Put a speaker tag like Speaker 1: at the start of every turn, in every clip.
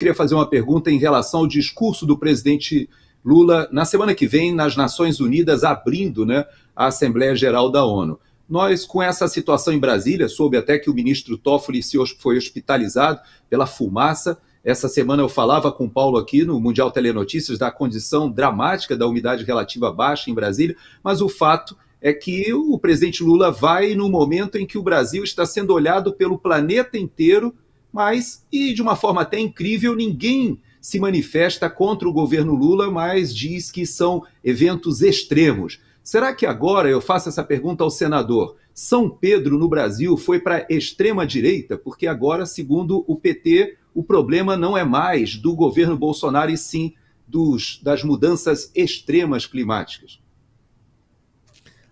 Speaker 1: Queria fazer uma pergunta em relação ao discurso do presidente Lula na semana que vem nas Nações Unidas, abrindo, né, a Assembleia Geral da ONU. Nós, com essa situação em Brasília, soube até que o ministro Toffoli foi hospitalizado pela fumaça. Essa semana eu falava com o Paulo aqui no Mundial Telenotícias da condição dramática da umidade relativa baixa em Brasília, mas o fato é que o presidente Lula vai no momento em que o Brasil está sendo olhado pelo planeta inteiro, mas, e de uma forma até incrível, ninguém se manifesta contra o governo Lula, mas diz que são eventos extremos. Será que agora, eu faço essa pergunta ao senador, São Pedro no Brasil foi para a extrema-direita? Porque agora, segundo o PT, o problema não é mais do governo Bolsonaro e sim das mudanças extremas climáticas.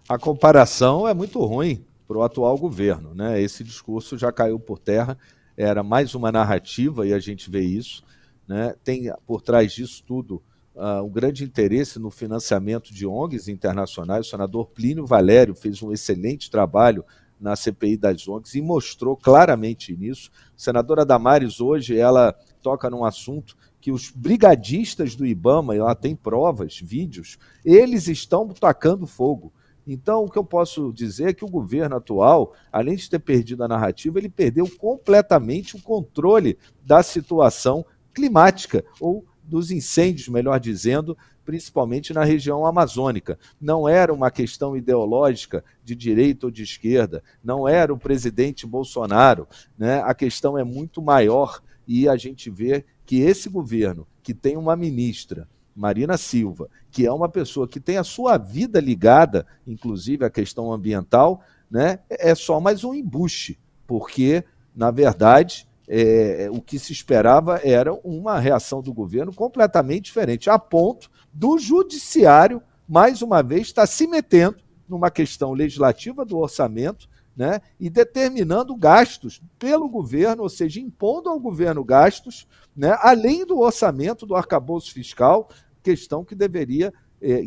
Speaker 2: A comparação é muito ruim para o atual governo, né? Esse discurso já caiu por terra, era mais uma narrativa e a gente vê isso, né? Tem por trás disso tudo um grande interesse no financiamento de ONGs internacionais. O senador Plínio Valério fez um excelente trabalho na CPI das ONGs e mostrou claramente nisso. A senadora Damares hoje, ela toca num assunto que os brigadistas do IBAMA, e lá tem provas, vídeos, eles estão tacando fogo. Então, o que eu posso dizer é que o governo atual, além de ter perdido a narrativa, ele perdeu completamente o controle da situação climática, ou dos incêndios, melhor dizendo, principalmente na região amazônica. Não era uma questão ideológica de direita ou de esquerda, não era o presidente Bolsonaro, né? A questão é muito maior e a gente vê que esse governo, que tem uma ministra, Marina Silva, que é uma pessoa que tem a sua vida ligada, inclusive à questão ambiental, né, é só mais um embuste, porque, na verdade, o que se esperava era uma reação do governo completamente diferente, a ponto do judiciário, mais uma vez, estar se metendo numa questão legislativa do orçamento, né, e determinando gastos pelo governo, ou seja, impondo ao governo gastos, né, além do orçamento, do arcabouço fiscal, questão que deveria,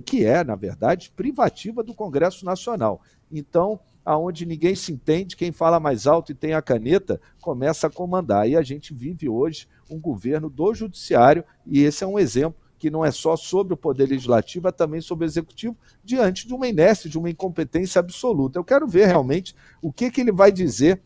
Speaker 2: que é, na verdade, privativa do Congresso Nacional. Então, aonde ninguém se entende, quem fala mais alto e tem a caneta, começa a comandar. E a gente vive hoje um governo do judiciário, e esse é um exemplo que não é só sobre o poder legislativo, é também sobre o executivo, diante de uma inércia, de uma incompetência absoluta. Eu quero ver realmente o que ele vai dizer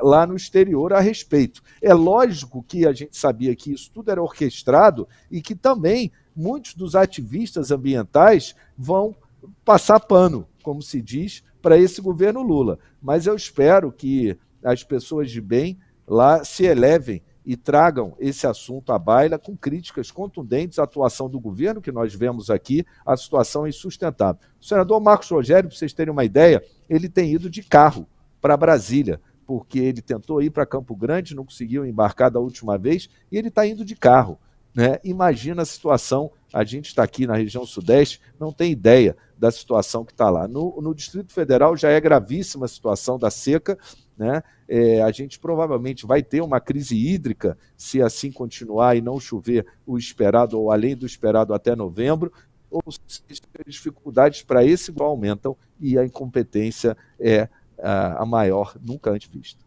Speaker 2: lá no exterior a respeito. É lógico que a gente sabia que isso tudo era orquestrado e que também muitos dos ativistas ambientais vão passar pano, como se diz, para esse governo Lula. Mas eu espero que as pessoas de bem lá se elevem e tragam esse assunto à baila com críticas contundentes à atuação do governo, que nós vemos aqui, a situação é insustentável. O senador Marcos Rogério, para vocês terem uma ideia, ele tem ido de carro para Brasília, porque ele tentou ir para Campo Grande, não conseguiu embarcar da última vez, e ele está indo de carro, né? Imagina a situação, a gente está aqui na região sudeste, não tem ideia da situação que está lá. No Distrito Federal já é gravíssima a situação da seca, né? A gente provavelmente vai ter uma crise hídrica se assim continuar e não chover o esperado ou além do esperado até novembro, ou seja, as dificuldades para esse igual aumentam e a incompetência é a maior nunca antes vista.